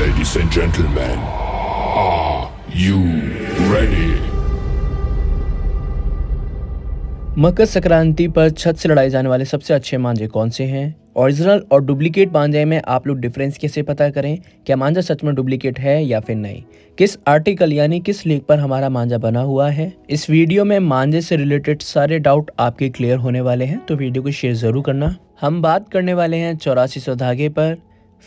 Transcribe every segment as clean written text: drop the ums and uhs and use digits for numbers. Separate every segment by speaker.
Speaker 1: Ladies and gentlemen, are you ready?
Speaker 2: Makar Sankranti पर छत से लड़ाए जाने वाले सबसे अच्छे मांझे कौन से हैं? ओरिजिनल और डुप्लीकेट मांझे में आप लोग डिफरेंस कैसे पता करें? क्या मांझा सच में डुप्लीकेट है या फिर नहीं? किस आर्टिकल यानी किस लेख पर हमारा मांझा बना हुआ है? इस वीडियो में मांझे से रिलेटेड सारे डाउट आपके क्लियर होने वाले हैं, तो वीडियो को शेयर जरूर करना। हम बात करने वाले हैं 8400 धागे पर,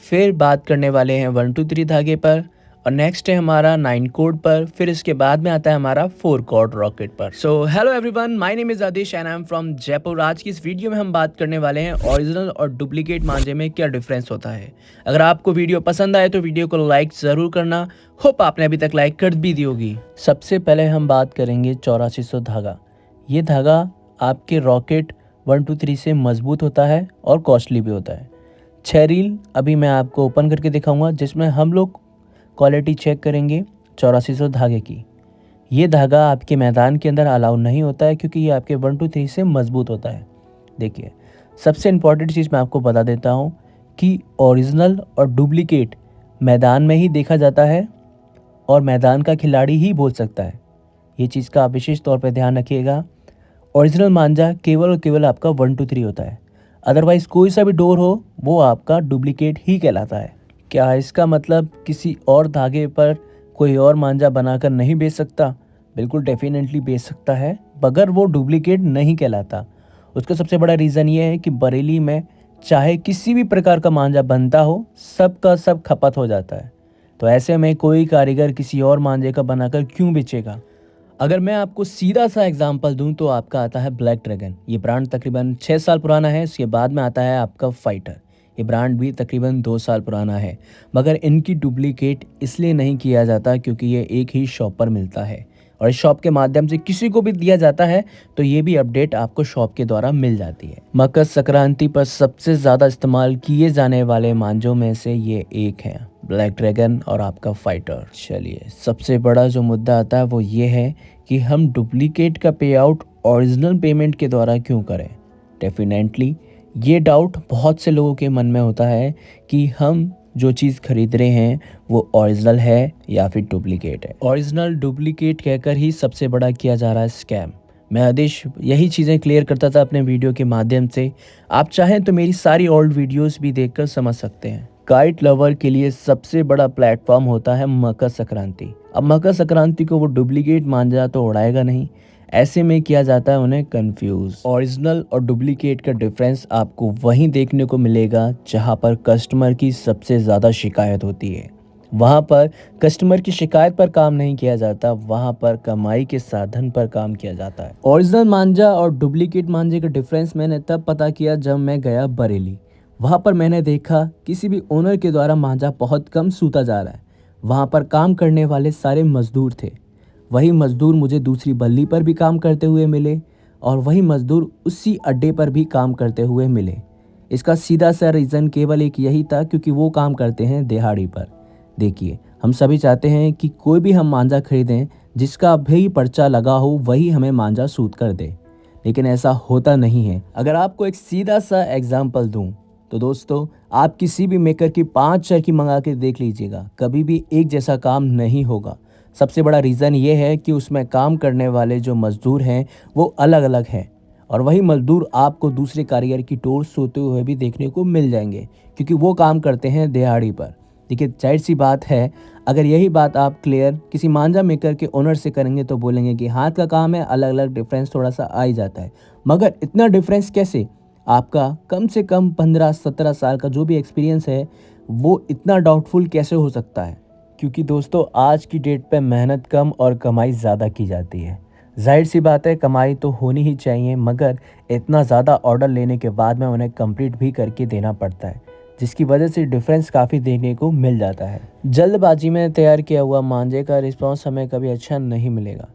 Speaker 2: फिर बात करने वाले हैं 123 धागे पर, और नेक्स्ट है हमारा 9 कोड पर, फिर इसके बाद में आता है हमारा 4 कोड रॉकेट पर। So hello everyone, my name is Adish and I am from Jaipur. आज की इस वीडियो में हम बात करने वाले हैं ओरिजिनल और डुप्लीकेट मांझे में क्या डिफरेंस होता है। अगर आपको वीडियो पसंद आए तो वीडियो को लाइक जरूर करना। होप आपने अभी तक लाइक कर भी दी होगी। सबसे पहले हम बात करेंगे 8400 धागा। ये धागा आपके रॉकेट 123 से मजबूत होता है और कॉस्टली भी होता है। 6 रील अभी मैं आपको ओपन करके दिखाऊंगा, जिसमें हम लोग क्वालिटी चेक करेंगे 8400 धागे की। ये धागा आपके मैदान के अंदर अलाउ नहीं होता है, क्योंकि ये आपके 123 से मजबूत होता है। देखिए, सबसे इम्पॉर्टेंट चीज़ मैं आपको बता देता हूँ कि ओरिजिनल और डुप्लीकेट मैदान में ही देखा जाता है और मैदान का खिलाड़ी ही बोल सकता है। ये चीज़ का आप विशेष तौर पर ध्यान रखिएगा। ओरिजिनल मांझा केवल और केवल आपका 123 होता है, अदरवाइज कोई सा भी डोर हो वो आपका डुप्लीकेट ही कहलाता है। क्या इसका मतलब किसी और धागे पर कोई और मांझा बनाकर नहीं बेच सकता? बिल्कुल डेफिनेटली बेच सकता है, मगर वो डुप्लीकेट नहीं कहलाता। उसका सबसे बड़ा रीज़न ये है कि बरेली में चाहे किसी भी प्रकार का मांझा बनता हो, सब का सब खपत हो जाता है। तो ऐसे में कोई कारीगर किसी और मांझे का बनाकर क्यों बेचेगा? अगर मैं आपको सीधा सा एग्जांपल दूं तो आपका आता है ब्लैक ड्रैगन। ये ब्रांड तकरीबन 6 साल पुराना है। इसके बाद में आता है आपका फाइटर। ये ब्रांड भी तकरीबन 2 साल पुराना है, मगर इनकी डुप्लीकेट इसलिए नहीं किया जाता क्योंकि ये एक ही शॉप पर मिलता है और इस शॉप के माध्यम से किसी को भी दिया जाता है, तो ये भी अपडेट आपको शॉप के द्वारा मिल जाती है। मकर संक्रांति पर सबसे ज़्यादा इस्तेमाल किए जाने वाले मांझों में से ये एक है, ब्लैक ड्रैगन और आपका फाइटर। चलिए, सबसे बड़ा जो मुद्दा आता है वो ये है कि हम डुप्लीकेट का पे आउट ओरिजिनल पेमेंट के द्वारा क्यों करें। डेफिनेटली ये डाउट बहुत से लोगों के मन में होता है कि हम जो चीज़ खरीद रहे हैं वो ओरिजिनल है या फिर डुप्लीकेट है। ओरिजिनल डुप्लीकेट कहकर ही सबसे बड़ा किया जा रहा है स्कैम। मैं आदेश यही चीज़ें क्लियर करता था अपने वीडियो के माध्यम से। आप चाहें तो मेरी सारी ओल्ड वीडियोस भी देखकर समझ सकते हैं। काइट लवर के लिए सबसे बड़ा प्लेटफॉर्म होता है मकर संक्रांति। अब मकर संक्रांति को वो डुप्लीकेट मांझा तो उड़ाएगा नहीं, ऐसे में किया जाता है उन्हें कंफ्यूज। ओरिजिनल और डुप्लीकेट का डिफरेंस आपको वहीं देखने को मिलेगा जहां पर कस्टमर की सबसे ज़्यादा शिकायत होती है। वहां पर कस्टमर की शिकायत पर काम नहीं किया जाता, वहां पर कमाई के साधन पर काम किया जाता है। ओरिजिनल मांझा और डुप्लीकेट मांझे का डिफरेंस मैंने तब पता किया जब मैं गया बरेली। वहाँ पर मैंने देखा किसी भी ओनर के द्वारा मांझा बहुत कम सूता जा रहा है। वहाँ पर काम करने वाले सारे मजदूर थे। वही मजदूर मुझे दूसरी बल्ली पर भी काम करते हुए मिले और वही मजदूर उसी अड्डे पर भी काम करते हुए मिले। इसका सीधा सा रीज़न केवल एक यही था, क्योंकि वो काम करते हैं दिहाड़ी पर। देखिए, हम सभी चाहते हैं कि कोई भी हम मांझा खरीदें जिसका भी पर्चा लगा हो वही हमें मांझा सूत कर दे, लेकिन ऐसा होता नहीं है। अगर आपको एक सीधा सा एग्जाम्पल दूँ तो दोस्तों, आप किसी भी मेकर की 5 चरखी मंगा के देख लीजिएगा, कभी भी एक जैसा काम नहीं होगा। सबसे बड़ा रीज़न ये है कि उसमें काम करने वाले जो मज़दूर हैं वो अलग अलग हैं, और वही मज़दूर आपको दूसरे कारीगर की टोर सोते हुए भी देखने को मिल जाएंगे, क्योंकि वो काम करते हैं दिहाड़ी पर। देखिए, जाहिर सी बात है, अगर यही बात आप क्लियर किसी मांझा मेकर के ओनर से करेंगे तो बोलेंगे कि हाथ का काम है, अलग अलग डिफरेंस थोड़ा सा आ ही जाता है। मगर इतना डिफरेंस कैसे? आपका कम से कम 15-17 साल का जो भी एक्सपीरियंस है वो इतना डाउटफुल कैसे हो सकता है? क्योंकि दोस्तों, आज की डेट पे मेहनत कम और कमाई ज़्यादा की जाती है। जाहिर सी बात है, कमाई तो होनी ही चाहिए, मगर इतना ज़्यादा ऑर्डर लेने के बाद में उन्हें कंप्लीट भी करके देना पड़ता है, जिसकी वजह से डिफरेंस काफ़ी देखने को मिल जाता है। जल्दबाजी में तैयार किया हुआ मांझे का रिस्पॉन्स हमें कभी अच्छा नहीं मिलेगा।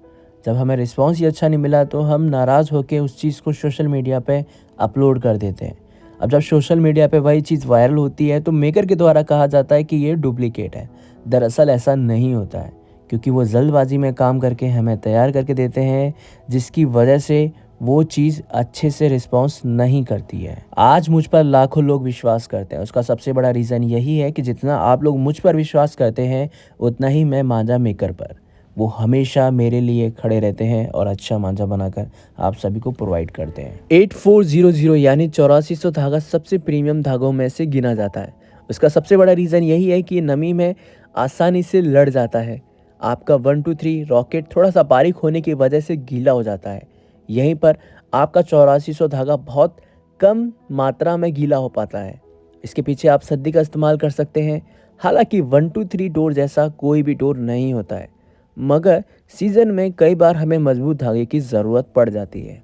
Speaker 2: जब हमें रिस्पॉन्स ही अच्छा नहीं मिला तो हम नाराज़ होकर उस चीज़ को सोशल मीडिया पे अपलोड कर देते हैं। अब जब सोशल मीडिया पे वही चीज़ वायरल होती है तो मेकर के द्वारा कहा जाता है कि ये डुप्लीकेट है। दरअसल ऐसा नहीं होता है, क्योंकि वो जल्दबाजी में काम करके हमें तैयार करके देते हैं, जिसकी वजह से वो चीज़ अच्छे से रिस्पॉन्स नहीं करती है। आज मुझ पर लाखों लोग विश्वास करते हैं, उसका सबसे बड़ा रीज़न यही है कि जितना आप लोग मुझ पर विश्वास करते हैं उतना ही मैं मांझा मेकर पर। वो हमेशा मेरे लिए खड़े रहते हैं और अच्छा मांझा बनाकर आप सभी को प्रोवाइड करते हैं। 8400 यानी 8400 धागा सबसे प्रीमियम धागों में से गिना जाता है। उसका सबसे बड़ा रीज़न यही है कि नमी में आसानी से लड़ जाता है। आपका 123 रॉकेट थोड़ा सा बारीक होने की वजह से गीला हो जाता है। यहीं पर आपका 8400 धागा बहुत कम मात्रा में गीला हो पाता है। इसके पीछे आप सद्दी का इस्तेमाल कर सकते हैं। हालांकि 123 डोर जैसा कोई भी डोर नहीं होता है, मगर सीज़न में कई बार हमें मजबूत धागे की ज़रूरत पड़ जाती है।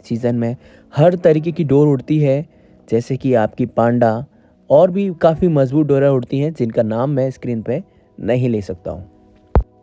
Speaker 2: सीज़न में हर तरीके की डोर उड़ती है, जैसे कि आपकी पांडा और भी काफ़ी मजबूत डोरें उड़ती हैं जिनका नाम मैं स्क्रीन पे नहीं ले सकता हूँ।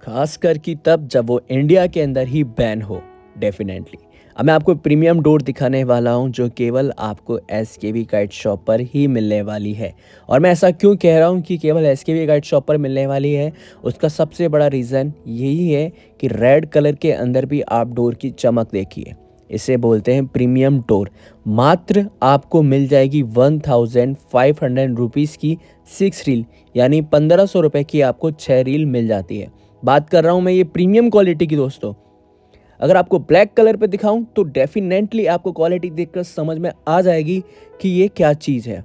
Speaker 2: खासकर कि तब जब वो इंडिया के अंदर ही बैन हो। डेफिनेटली अब मैं आपको प्रीमियम डोर दिखाने वाला हूं जो केवल आपको एसकेवी काइट शॉप पर ही मिलने वाली है। और मैं ऐसा क्यों कह रहा हूं कि केवल एसकेवी काइट शॉप पर मिलने वाली है, उसका सबसे बड़ा रीज़न यही है कि रेड कलर के अंदर भी आप डोर की चमक देखिए। इसे बोलते हैं प्रीमियम डोर। मात्र आपको मिल जाएगी 1500 रुपीज़ की 6 रील, यानी 1500 रुपये की आपको 6 रील मिल जाती है। बात कर रहा हूं मैं ये प्रीमियम क्वालिटी की दोस्तों। अगर आपको ब्लैक कलर पे दिखाऊं तो डेफिनेटली आपको क्वालिटी देखकर समझ में आ जाएगी कि ये क्या चीज़ है।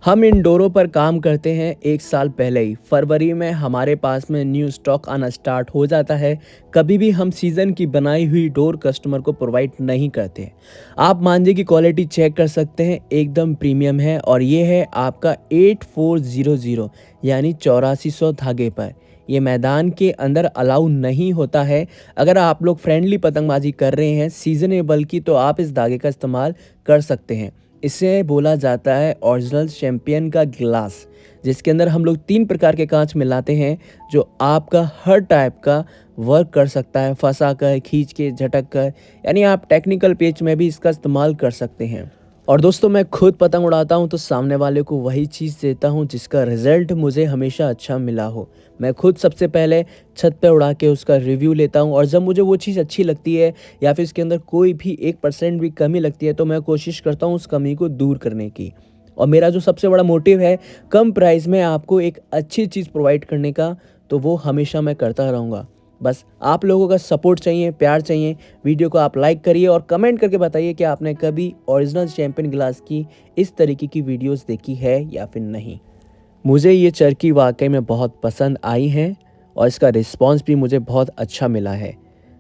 Speaker 2: हम इन डोरों पर काम करते हैं 1 साल पहले ही। फरवरी में हमारे पास में न्यू स्टॉक आना स्टार्ट हो जाता है। कभी भी हम सीज़न की बनाई हुई डोर कस्टमर को प्रोवाइड नहीं करते। आप मांझे की क्वालिटी चेक कर सकते हैं, एकदम प्रीमियम है। और ये है आपका 8400 यानी 8400 धागे पर। ये मैदान के अंदर अलाउ नहीं होता है। अगर आप लोग फ्रेंडली पतंगबाजी कर रहे हैं सीजनेबल की, तो आप इस धागे का इस्तेमाल कर सकते हैं। इसे बोला जाता है ओरिजिनल चैंपियन का ग्लास, जिसके अंदर हम लोग 3 प्रकार के कांच मिलाते हैं जो आपका हर टाइप का वर्क कर सकता है, फंसा कर, खींच के, झटक कर, यानी आप टेक्निकल पेच में भी इसका इस्तेमाल कर सकते हैं। और दोस्तों मैं खुद पतंग उड़ाता हूं तो सामने वाले को वही चीज़ देता हूं जिसका रिजल्ट मुझे हमेशा अच्छा मिला हो। मैं खुद सबसे पहले छत पे उड़ा के उसका रिव्यू लेता हूं, और जब मुझे वो चीज़ अच्छी लगती है या फिर इसके अंदर कोई भी 1% भी कमी लगती है तो मैं कोशिश करता हूं उस कमी को दूर करने की। और मेरा जो सबसे बड़ा मोटिव है कम प्राइस में आपको एक अच्छी चीज़ प्रोवाइड करने का, तो वो हमेशा मैं करता रहूँगा। बस आप लोगों का सपोर्ट चाहिए, प्यार चाहिए। वीडियो को आप लाइक करिए और कमेंट करके बताइए कि आपने कभी ओरिजिनल चैंपियन ग्लास की इस तरीके की वीडियोस देखी है या फिर नहीं। मुझे ये चरखी वाकई में बहुत पसंद आई है और इसका रिस्पांस भी मुझे बहुत अच्छा मिला है,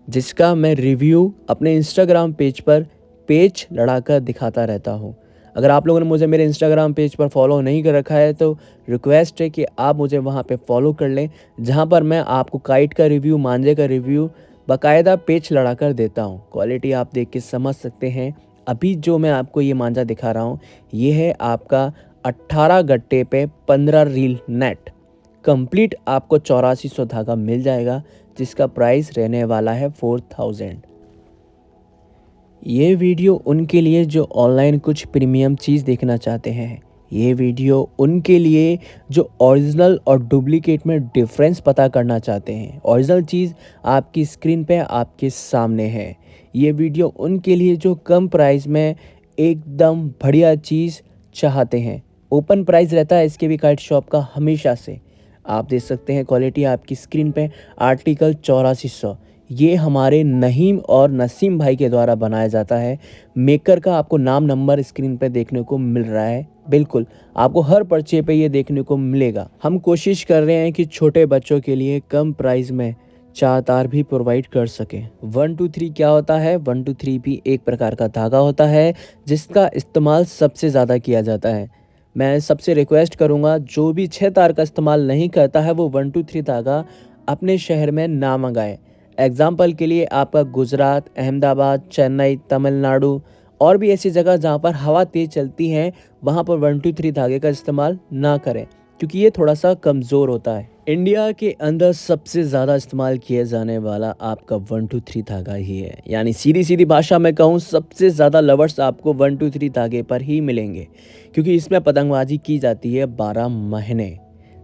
Speaker 2: जिसका मैं रिव्यू अपने इंस्टाग्राम पेज पर पेज लड़ाकर दिखाता रहता हूँ। अगर आप लोगों ने मुझे मेरे इंस्टाग्राम पेज पर फॉलो नहीं कर रखा है तो रिक्वेस्ट है कि आप मुझे वहाँ पे फॉलो कर लें, जहाँ पर मैं आपको काइट का रिव्यू, मांझे का रिव्यू बाकायदा पेज लड़ाकर देता हूँ। क्वालिटी आप देख के समझ सकते हैं। अभी जो मैं आपको ये मांझा दिखा रहा हूँ ये है आपका 18 गट्टे पे 15 रील नेट। कंप्लीट आपको 8400 धागा मिल जाएगा, जिसका प्राइस रहने वाला है 4000। ये वीडियो उनके लिए जो ऑनलाइन कुछ प्रीमियम चीज़ देखना चाहते हैं। ये वीडियो उनके लिए जो ओरिजिनल और डुप्लीकेट में डिफरेंस पता करना चाहते हैं। ओरिजिनल चीज़ आपकी स्क्रीन पे आपके सामने है। ये वीडियो उनके लिए जो कम प्राइस में एकदम बढ़िया चीज़ चाहते हैं। ओपन प्राइस रहता है इसके भी काइट शॉप का हमेशा से। आप देख सकते हैं क्वालिटी आपकी स्क्रीन पे, आर्टिकल 8400। ये हमारे नहीम और नसीम भाई के द्वारा बनाया जाता है। मेकर का आपको नाम नंबर स्क्रीन पे देखने को मिल रहा है। बिल्कुल आपको हर पर्चे पे ये देखने को मिलेगा। हम कोशिश कर रहे हैं कि छोटे बच्चों के लिए कम प्राइस में 4 तार भी प्रोवाइड कर सकें। 123 क्या होता है? 123 भी एक प्रकार का धागा होता है जिसका इस्तेमाल सबसे ज़्यादा किया जाता है। मैं सबसे रिक्वेस्ट करूँगा जो भी 6 तार का इस्तेमाल नहीं करता है वो 123 धागा अपने शहर में ना मंगाए। एग्जाम्पल के लिए आपका गुजरात, अहमदाबाद, चेन्नई, तमिलनाडु और भी ऐसी जगह जहाँ पर हवा तेज़ चलती है वहाँ पर 123 धागे का इस्तेमाल ना करें, क्योंकि ये थोड़ा सा कमज़ोर होता है। इंडिया के अंदर सबसे ज़्यादा इस्तेमाल किया जाने वाला आपका 123 धागा ही है। यानी सीधी सीधी भाषा में कहूँ सबसे ज़्यादा लवर्स आपको 123 धागे पर ही मिलेंगे, क्योंकि इसमें पतंगबाजी की जाती है 12 महीने।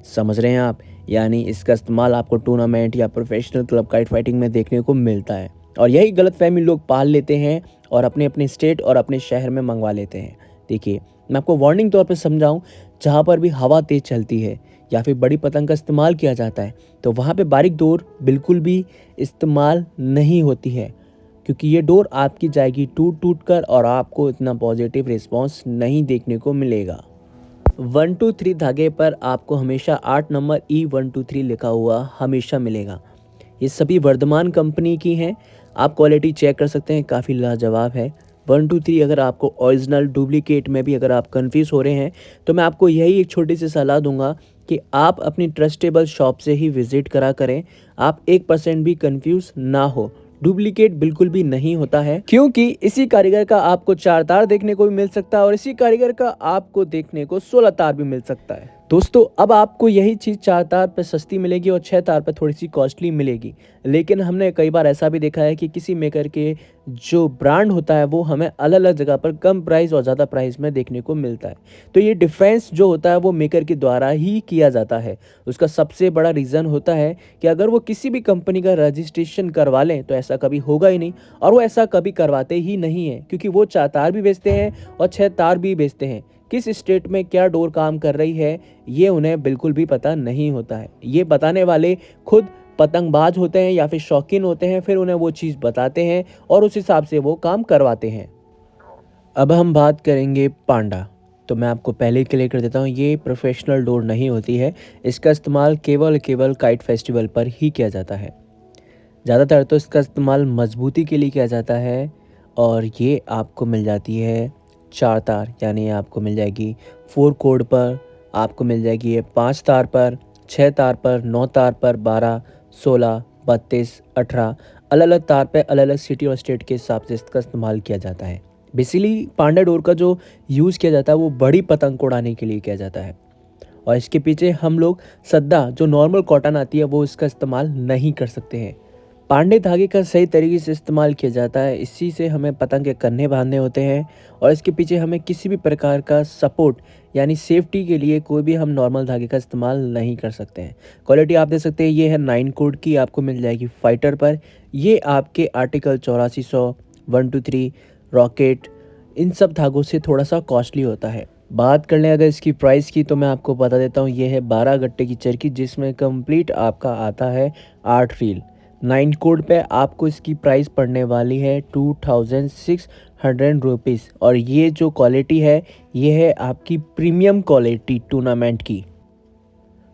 Speaker 2: समझ रहे हैं आप? यानी इसका इस्तेमाल आपको टूर्नामेंट या प्रोफेशनल क्लब काइट फाइटिंग में देखने को मिलता है। और यही गलतफहमी लोग पाल लेते हैं और अपने अपने स्टेट और अपने शहर में मंगवा लेते हैं। देखिए, मैं आपको वार्निंग तौर पे समझाऊं, जहाँ पर भी हवा तेज़ चलती है या फिर बड़ी पतंग का इस्तेमाल किया जाता है, तो वहाँ पे बारीक डोर बिल्कुल भी इस्तेमाल नहीं होती है, क्योंकि ये डोर आपकी जाएगी टूट टूट कर और आपको इतना पॉजिटिव रिस्पॉन्स नहीं देखने को मिलेगा। 123 धागे पर आपको हमेशा 8 नंबर E123 लिखा हुआ हमेशा मिलेगा। ये सभी वर्धमान कंपनी की हैं। आप क्वालिटी चेक कर सकते हैं, काफ़ी लाजवाब है। 123 अगर आपको ओरिजिनल डुप्लीकेट में भी अगर आप कंफ्यूज हो रहे हैं, तो मैं आपको यही एक छोटी सी सलाह दूंगा कि आप अपनी ट्रस्टेबल शॉप से ही विजिट करा करें। आप 1% भी कंफ्यूज ना हो। डुप्लीकेट बिल्कुल भी नहीं होता है, क्योंकि इसी कारीगर का आपको 4 तार देखने को भी मिल सकता है और इसी कारीगर का आपको देखने को 16 तार भी मिल सकता है। दोस्तों, अब आपको यही चीज़ 4 तार पर सस्ती मिलेगी और 6 तार पर थोड़ी सी कॉस्टली मिलेगी, लेकिन हमने कई बार ऐसा भी देखा है कि किसी मेकर के जो ब्रांड होता है वो हमें अलग अलग जगह पर कम प्राइस और ज़्यादा प्राइस में देखने को मिलता है। तो ये डिफरेंस जो होता है वो मेकर के द्वारा ही किया जाता है। उसका सबसे बड़ा रीज़न होता है कि अगर वो किसी भी कंपनी का रजिस्ट्रेशन करवा लें तो ऐसा कभी होगा ही नहीं, और वो ऐसा कभी करवाते ही नहीं है, क्योंकि वो 4 तार भी बेचते हैं और 6 तार भी बेचते हैं। किस स्टेट में क्या डोर काम कर रही है ये उन्हें बिल्कुल भी पता नहीं होता है। ये बताने वाले खुद पतंगबाज होते हैं या फिर शौकीन होते हैं, फिर उन्हें वो चीज़ बताते हैं और उस हिसाब से वो काम करवाते हैं। अब हम बात करेंगे पांडा। तो मैं आपको पहले ही क्लियर कर देता हूँ, ये प्रोफेशनल डोर नहीं होती है। इसका इस्तेमाल केवल काइट फेस्टिवल पर ही किया जाता है। ज़्यादातर तो इसका इस्तेमाल मजबूती के लिए किया जाता है और ये आपको मिल जाती है 4 तार, यानी आपको मिल जाएगी 4 कोड पर, आपको मिल जाएगी ये 5 तार पर, 6 तार पर, 9 तार पर, 12, 16, 32, 18 अलग अलग तार पे अलग अलग सिटी और स्टेट के हिसाब से इसका इस्तेमाल किया जाता है। बेसिकली पांडा डोर का जो यूज़ किया जाता है वो बड़ी पतंग को उड़ाने के लिए किया जाता है, और इसके पीछे हम लोग सद्दा जो नॉर्मल कॉटन आती है वो इसका इस्तेमाल नहीं कर सकते हैं। पांडे धागे का सही तरीके से इस्तेमाल किया जाता है, इसी से हमें पतंग के कन्ने बांधने होते हैं और इसके पीछे हमें किसी भी प्रकार का सपोर्ट यानी सेफ्टी के लिए कोई भी हम नॉर्मल धागे का इस्तेमाल नहीं कर सकते हैं। क्वालिटी आप देख सकते हैं, ये है 9 कोड की, आपको मिल जाएगी फाइटर पर। ये आपके आर्टिकल 8400, 123, रॉकेट, इन सब धागों से थोड़ा सा कॉस्टली होता है। बात कर लें अगर इसकी प्राइस की, तो मैं आपको बता देता हूँ, ये है 12 गट्टे की चरखी, जिसमें कंप्लीट आपका आता है 8 रील। 9 कोड पे आपको इसकी प्राइस पड़ने वाली है 2600 रुपीज़, और ये जो क्वालिटी है ये है आपकी प्रीमियम क्वालिटी टूर्नामेंट की।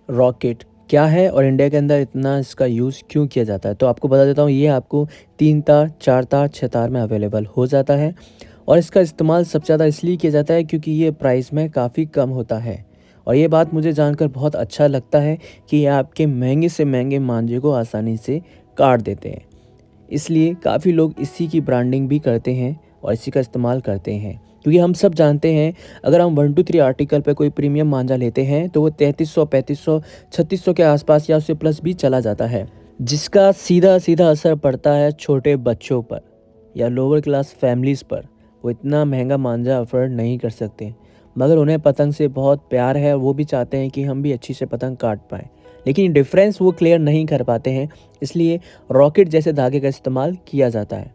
Speaker 2: रॉकेट क्या है और इंडिया के अंदर इतना इसका यूज़ क्यों किया जाता है, तो आपको बता देता हूँ, ये आपको 3 तार, 4 तार, 6 तार में अवेलेबल हो जाता है और इसका इस्तेमाल सबसे ज़्यादा इसलिए किया जाता है क्योंकि ये प्राइस में काफ़ी कम होता है। और ये बात मुझे जानकर बहुत अच्छा लगता है कि ये आपके महंगे से महंगे मांझे को आसानी से काट देते हैं, इसलिए काफ़ी लोग इसी की ब्रांडिंग भी करते हैं और इसी का इस्तेमाल करते हैं। क्योंकि हम सब जानते हैं, अगर हम 123 आर्टिकल पे कोई प्रीमियम मांझा लेते हैं तो वो 3300, 3500, 3600 के आसपास या उससे प्लस भी चला जाता है, जिसका सीधा सीधा असर पड़ता है छोटे बच्चों पर या लोअर क्लास फैमिलीज़ पर। वो इतना महंगा मांझा अफोर्ड नहीं कर सकते, मगर उन्हें पतंग से बहुत प्यार है, वो भी चाहते हैं कि हम भी अच्छी से पतंग काट पाएँ, लेकिन डिफरेंस वो क्लियर नहीं कर पाते हैं, इसलिए रॉकेट जैसे धागे का इस्तेमाल किया जाता है।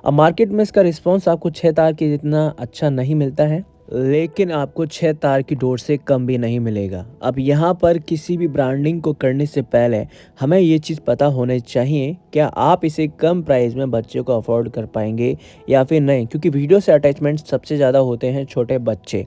Speaker 2: अब मार्केट में इसका रिस्पॉन्स आपको 6 तार के जितना अच्छा नहीं मिलता है, लेकिन आपको 6 तार की डोर से कम भी नहीं मिलेगा। अब यहाँ पर किसी भी ब्रांडिंग को करने से पहले हमें ये चीज़ पता होनी चाहिए, क्या आप इसे कम प्राइस में बच्चों को अफोर्ड कर पाएंगे या फिर नहीं, क्योंकि वीडियो से अटैचमेंट सबसे ज़्यादा होते हैं छोटे बच्चे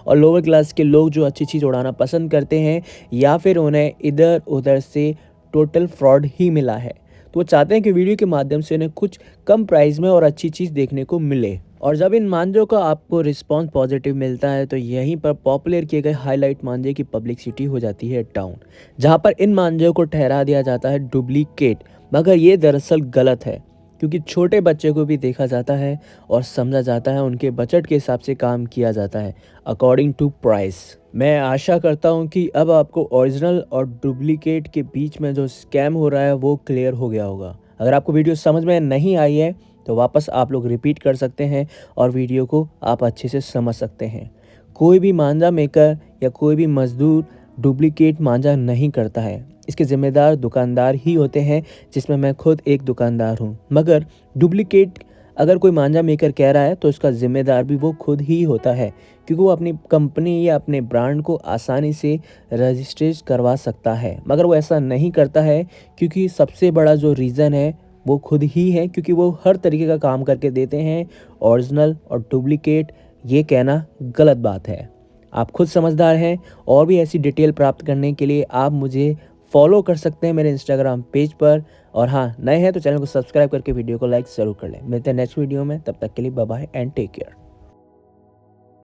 Speaker 2: और लोअर क्लास के लोग जो अच्छी चीज़ उड़ाना पसंद करते हैं, या फिर उन्हें इधर उधर से टोटल फ्रॉड ही मिला है, तो वो चाहते हैं कि वीडियो के माध्यम से उन्हें कुछ कम प्राइस में और अच्छी चीज़ देखने को मिले। और जब इन मांझों का आपको रिस्पांस पॉजिटिव मिलता है तो यहीं पर पॉपुलर किए गए हाईलाइट मांझे की पब्लिसिटी हो जाती है डाउन, जहां पर इन मांझों को ठहरा दिया जाता है डुप्लीकेट, मगर ये दरअसल गलत है, क्योंकि छोटे बच्चे को भी देखा जाता है और समझा जाता है, उनके बजट के हिसाब से काम किया जाता है अकॉर्डिंग टू प्राइस। मैं आशा करता हूं कि अब आपको ओरिजिनल और डुप्लीकेट के बीच में जो स्कैम हो रहा है वो क्लियर हो गया होगा। अगर आपको वीडियो समझ में नहीं आई है तो वापस आप लोग रिपीट कर सकते हैं और वीडियो को आप अच्छे से समझ सकते हैं। कोई भी मांझा मेकर या कोई भी मजदूर डुप्लीकेट मांझा नहीं करता है, इसके ज़िम्मेदार दुकानदार ही होते हैं, जिसमें मैं खुद एक दुकानदार हूँ। मगर डुप्लीकेट अगर कोई मांझा मेकर कह रहा है तो इसका ज़िम्मेदार भी वो खुद ही होता है, क्योंकि वो अपनी कंपनी या अपने ब्रांड को आसानी से रजिस्ट्रेट करवा सकता है। मगर वो ऐसा नहीं करता है, क्योंकि सबसे बड़ा जो रीज़न है वो खुद ही है, क्योंकि वो हर तरीके का काम करके देते हैं। ओरिजिनल और डुप्लीकेट ये कहना गलत बात है। आप खुद समझदार हैं। और भी ऐसी डिटेल प्राप्त करने के लिए आप मुझे फॉलो कर सकते हैं मेरे इंस्टाग्राम पेज पर। और हाँ, नए हैं तो चैनल को सब्सक्राइब करके वीडियो को लाइक ज़रूर कर लें। मिलते हैं नेक्स्ट वीडियो में, तब तक के लिए bye bye and take care.